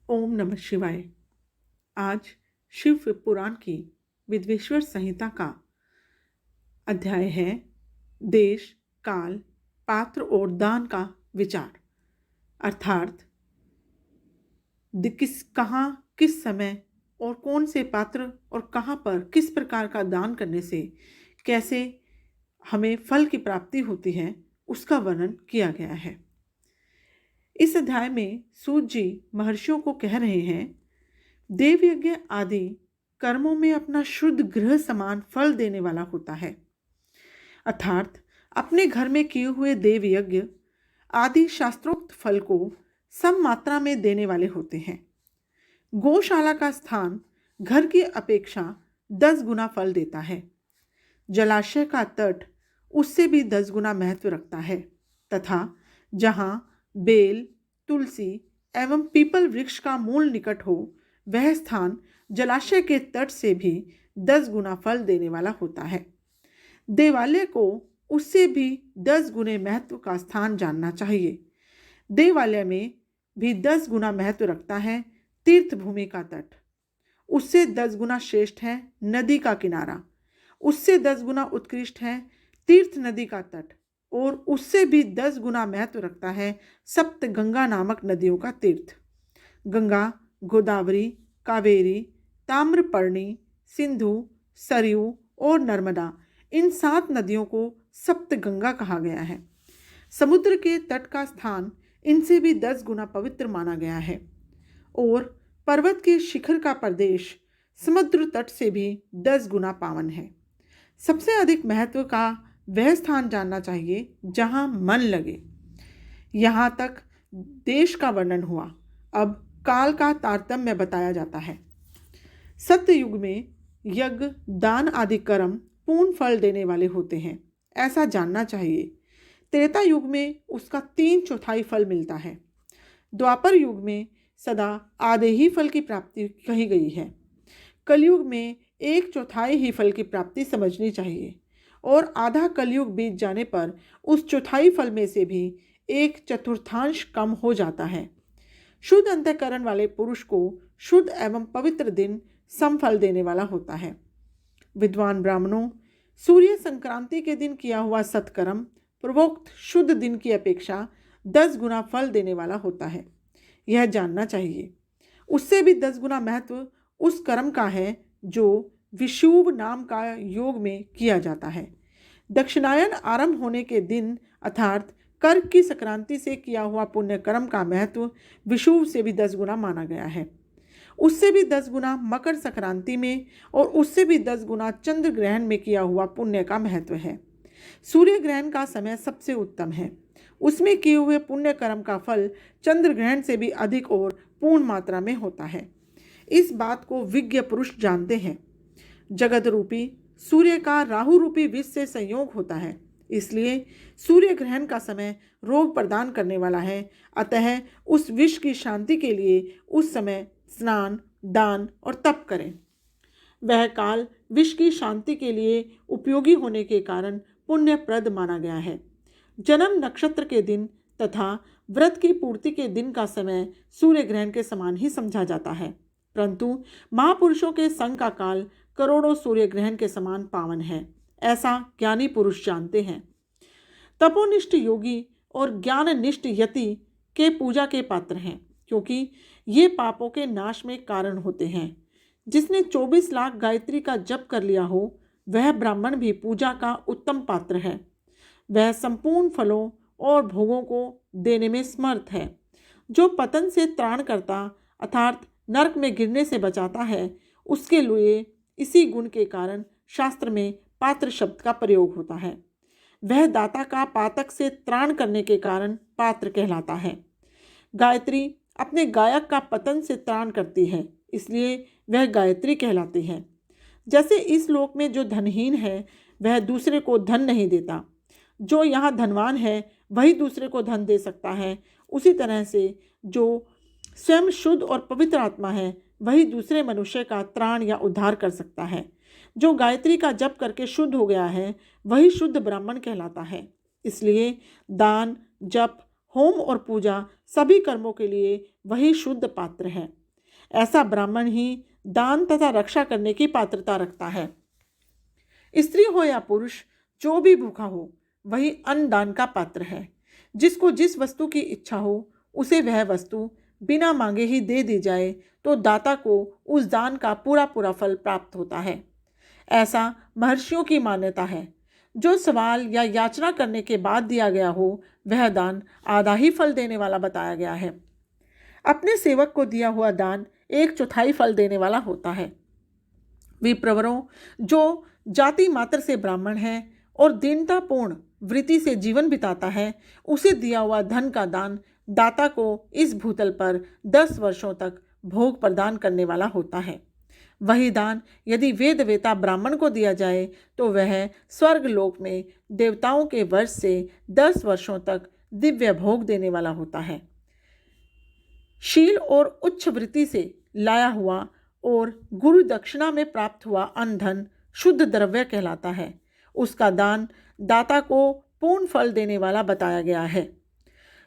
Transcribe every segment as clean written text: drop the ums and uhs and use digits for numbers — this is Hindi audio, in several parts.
ओम नमः शिवाय। आज शिव पुराण की विद्वेश्वर संहिता का अध्याय है देश, काल, पात्र और दान का विचार। अर्थात कहाँ, किस समय और कौन से पात्र और कहाँ पर किस प्रकार का दान करने से कैसे हमें फल की प्राप्ति होती है, उसका वर्णन किया गया है। इस अध्याय में सूत जी महर्षियों को कह रहे हैं, देव यज्ञ आदि कर्मों में अपना शुद्ध गृह समान फल देने वाला होता है। अर्थात अपने घर में किए हुए देव यज्ञ आदि शास्त्रोक्त फल को सम मात्रा में देने वाले होते हैं। गौशाला का स्थान घर की अपेक्षा 10 गुना फल देता है। जलाशय का तट उससे भी 10 गुना महत्व रखता है तथा जहाँ बेल, तुलसी एवं पीपल वृक्ष का मूल निकट हो, वह स्थान जलाशय के तट से भी 10 गुना फल देने वाला होता है। देवालय को उससे भी 10 गुने महत्व का स्थान जानना चाहिए। देवालय में भी 10 गुना महत्व रखता है तीर्थ भूमि का तट। उससे 10 गुना श्रेष्ठ है नदी का किनारा। उससे 10 गुना उत्कृष्ट है तीर्थ नदी का तट और उससे भी 10 गुना महत्व रखता है सप्त गंगा नामक नदियों का तीर्थ। गंगा, गोदावरी, कावेरी, ताम्रपर्णी, सिंधु, सरयू और नर्मदा, इन 7 नदियों को सप्त गंगा कहा गया है। समुद्र के तट का स्थान इनसे भी 10 गुना पवित्र माना गया है और पर्वत के शिखर का प्रदेश समुद्र तट से भी 10 गुना पावन है। सबसे अधिक महत्व का वह स्थान जानना चाहिए जहाँ मन लगे। यहाँ तक देश का वर्णन हुआ। अब काल का तारतम्य बताया जाता है। सत्य युग में यज्ञ, दान आदि कर्म पूर्ण फल देने वाले होते हैं, ऐसा जानना चाहिए। त्रेता युग में उसका 3/4 फल मिलता है। द्वापर युग में सदा आधे ही फल की प्राप्ति कही गई है। कलयुग में 1/4 ही फल की प्राप्ति समझनी चाहिए और आधा कलयुग बीत जाने पर उस चौथाई फल में से भी 1/4 कम हो जाता है। शुद्ध अंतःकरण वाले पुरुष को शुद्ध एवं पवित्र दिन समफल देने वाला होता है। विद्वान ब्राह्मणों, सूर्य संक्रांति के दिन किया हुआ सत्कर्म पूर्वोक्त शुद्ध दिन की अपेक्षा 10 गुना फल देने वाला होता है, यह जानना चाहिए। उससे भी 10 गुना महत्व उस कर्म का है जो विषुव नाम का योग में किया जाता है। दक्षिणायन आरंभ होने के दिन अर्थात कर्क की संक्रांति से किया हुआ पुण्य कर्म का महत्व विषुव से भी 10 गुना माना गया है। उससे भी 10 गुना मकर संक्रांति में और उससे भी 10 गुना चंद्र ग्रहण में किया हुआ पुण्य का महत्व है। सूर्य ग्रहण का समय सबसे उत्तम है। उसमें किए हुए पुण्य कर्म का फल चंद्र ग्रहण से भी अधिक और पूर्ण मात्रा में होता है। इस बात को विज्ञ पुरुष जानते हैं। जगत रूपी सूर्य का राहु रूपी विष से संयोग होता है, इसलिए सूर्य ग्रहण का समय रोग प्रदान करने वाला है। अतः उस विष की शांति के लिए उस समय स्नान, दान और तप करें। वह काल विष की शांति के लिए उपयोगी होने के कारण पुण्यप्रद माना गया है। जन्म नक्षत्र के दिन तथा व्रत की पूर्ति के दिन का समय सूर्य ग्रहण के समान ही समझा जाता है, परंतु महापुरुषों के संग का काल करोड़ों सूर्य ग्रहण के समान पावन है, ऐसा ज्ञानी पुरुष जानते हैं। तपोनिष्ठ योगी और ज्ञाननिष्ठ यति के पूजा के पात्र हैं, क्योंकि ये पापों के नाश में कारण होते हैं। जिसने 24 लाख गायत्री का जप कर लिया हो, वह ब्राह्मण भी पूजा का उत्तम पात्र है। वह संपूर्ण फलों और भोगों को देने में समर्थ है। जो पतन से त्राण करता अर्थात नरक में गिरने से बचाता है, उसके लिए इसी गुण के कारण शास्त्र में पात्र शब्द का प्रयोग होता है। वह दाता का पातक से त्राण करने के कारण पात्र कहलाता है। गायत्री अपने गायक का पतन से त्राण करती है, इसलिए वह गायत्री कहलाती है। जैसे इस लोक में जो धनहीन है वह दूसरे को धन नहीं देता, जो यहाँ धनवान है वही दूसरे को धन दे सकता है, उसी तरह से जो स्वयं शुद्ध और पवित्र आत्मा है वही दूसरे मनुष्य का त्राण या उद्धार कर सकता है। जो गायत्री का जप करके शुद्ध हो गया है वही शुद्ध ब्राह्मण कहलाता है। इसलिए दान, जप, होम और पूजा सभी कर्मों के लिए वही शुद्ध पात्र है। ऐसा ब्राह्मण ही दान तथा रक्षा करने की पात्रता रखता है। स्त्री हो या पुरुष, जो भी भूखा हो वही अन्न दान का पात्र है। जिसको जिस वस्तु की इच्छा हो उसे वह वस्तु बिना मांगे ही दे दी जाए तो दाता को उस दान का पूरा पूरा फल प्राप्त होता है। ऐसा महर्षियों की मान्यता है। जो सवाल या याचना करने के बाद दिया गया हो वह दान आधा ही फल देने वाला बताया गया है। अपने सेवक को दिया हुआ दान 1/4 फल देने वाला होता है। विप्रवरों, जो जाति मात्र से ब्राह्मण है और दीनतापूर्ण वृत्ति से जीवन बिताता है, उसे दिया हुआ धन का दान दाता को इस भूतल पर 10 वर्षों तक भोग प्रदान करने वाला होता है। वही दान यदि वेद वेता ब्राह्मण को दिया जाए तो वह स्वर्ग लोक में देवताओं के वर्ष से 10 वर्षों तक दिव्य भोग देने वाला होता है। शील और उच्च वृत्ति से लाया हुआ और गुरु दक्षिणा में प्राप्त हुआ अन्न धन शुद्ध द्रव्य कहलाता है। उसका दान दाता को पूर्ण फल देने वाला बताया गया है।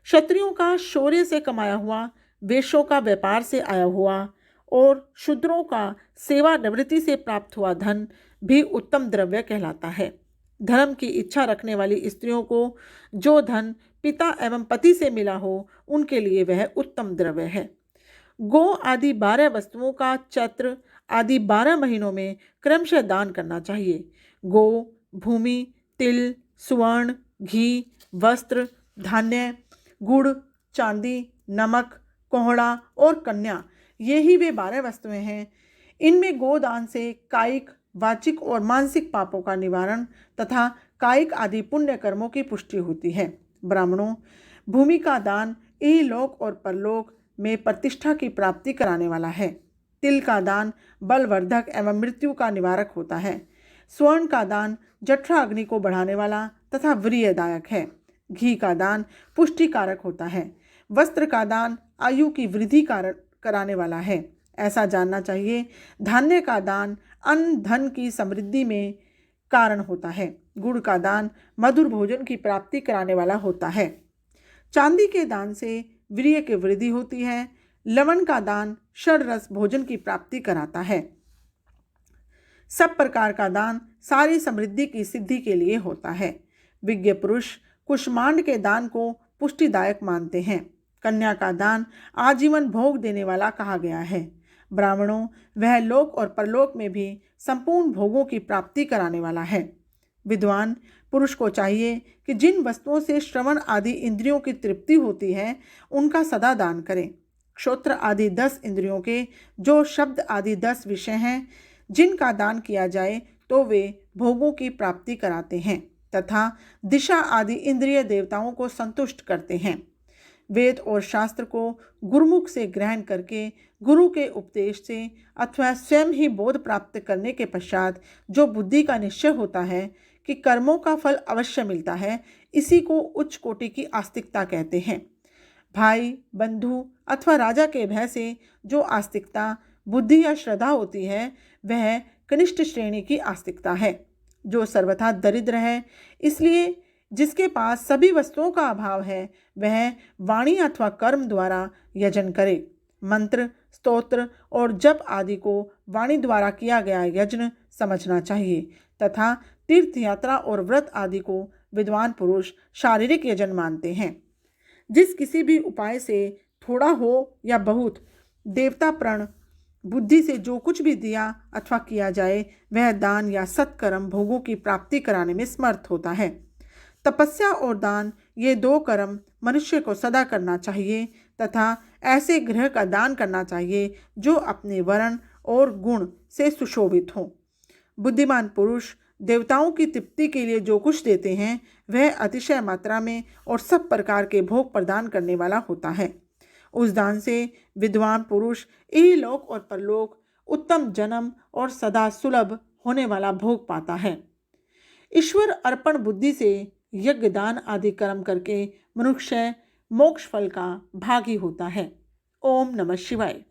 क्षत्रियों का शौर्य से कमाया हुआ, वेश्यों का व्यापार से आया हुआ और शूद्रों का सेवा निवृत्ति से प्राप्त हुआ धन भी उत्तम द्रव्य कहलाता है। धर्म की इच्छा रखने वाली स्त्रियों को जो धन पिता एवं पति से मिला हो उनके लिए वह उत्तम द्रव्य है। गो आदि 12 वस्तुओं का चैत्र आदि 12 महीनों में क्रमशः दान करना चाहिए। गो, भूमि, तिल, स्वर्ण, घी, वस्त्र, धान्य, गुड़, चांदी, नमक, कोहड़ा और कन्या, यही वे 12 वस्तुएं हैं। इनमें गोदान से कायिक, वाचिक और मानसिक पापों का निवारण तथा कायिक आदि पुण्य कर्मों की पुष्टि होती है। ब्राह्मणों, भूमि का दान इहलोक और परलोक में प्रतिष्ठा की प्राप्ति कराने वाला है। तिल का दान बलवर्धक एवं मृत्यु का निवारक होता है। स्वर्ण का दान जठरा अग्नि को बढ़ाने वाला तथा वीर्यदायक है। घी का दान पुष्टिकारक होता है। वस्त्र का दान आयु की वृद्धि कराने वाला है। ऐसा जानना चाहिए। धान्य का दान अन्न धन की समृद्धि में कारण होता है। गुड़ का दान मधुर भोजन की प्राप्ति कराने वाला होता है। चांदी के दान से वीर्य की वृद्धि होती है। लवण का दान षडरस भोजन की प्राप्ति कराता है। सब प्रकार का दान सारी समृद्धि की सिद्धि के लिए होता है। विज्ञ पुरुष कुष्मांड के दान को पुष्टिदायक मानते हैं। कन्या का दान आजीवन भोग देने वाला कहा गया है। ब्राह्मणों, वह लोक और परलोक में भी संपूर्ण भोगों की प्राप्ति कराने वाला है। विद्वान पुरुष को चाहिए कि जिन वस्तुओं से श्रवण आदि इंद्रियों की तृप्ति होती है उनका सदा दान करें। श्रोत्र आदि 10 इंद्रियों के जो शब्द आदि 10 विषय हैं जिनका दान किया जाए तो वे भोगों की प्राप्ति कराते हैं तथा दिशा आदि इंद्रिय देवताओं को संतुष्ट करते हैं। वेद और शास्त्र को गुरुमुख से ग्रहण करके गुरु के उपदेश से अथवा स्वयं ही बोध प्राप्त करने के पश्चात जो बुद्धि का निश्चय होता है कि कर्मों का फल अवश्य मिलता है, इसी को उच्च कोटि की आस्तिकता कहते हैं। भाई, बंधु अथवा राजा के भय से जो आस्तिकता, बुद्धि या श्रद्धा होती है वह कनिष्ठ श्रेणी की आस्तिकता है, जो सर्वथा दरिद्र है। इसलिए जिसके पास सभी वस्तुओं का अभाव है वह वाणी अथवा कर्म द्वारा यजन करे। मंत्र, स्तोत्र और जप आदि को वाणी द्वारा किया गया यज्ञ समझना चाहिए तथा तीर्थ यात्रा और व्रत आदि को विद्वान पुरुष शारीरिक यजन मानते हैं। जिस किसी भी उपाय से थोड़ा हो या बहुत देवता प्रण बुद्धि से जो कुछ भी दिया अथवा किया जाए वह दान या सत्कर्म भोगों की प्राप्ति कराने में समर्थ होता है। तपस्या और दान ये 2 कर्म मनुष्य को सदा करना चाहिए तथा ऐसे गृह का दान करना चाहिए जो अपने वर्ण और गुण से सुशोभित हो। बुद्धिमान पुरुष देवताओं की तृप्ति के लिए जो कुछ देते हैं वह अतिशय मात्रा में और सब प्रकार के भोग प्रदान करने वाला होता है। उस दान से विद्वान पुरुष इहलोक और परलोक, उत्तम जन्म और सदा सुलभ होने वाला भोग पाता है। ईश्वर अर्पण बुद्धि से यज्ञ दान आदि कर्म करके मनुष्य मोक्ष फल का भागी होता है। ओम नमः शिवाय।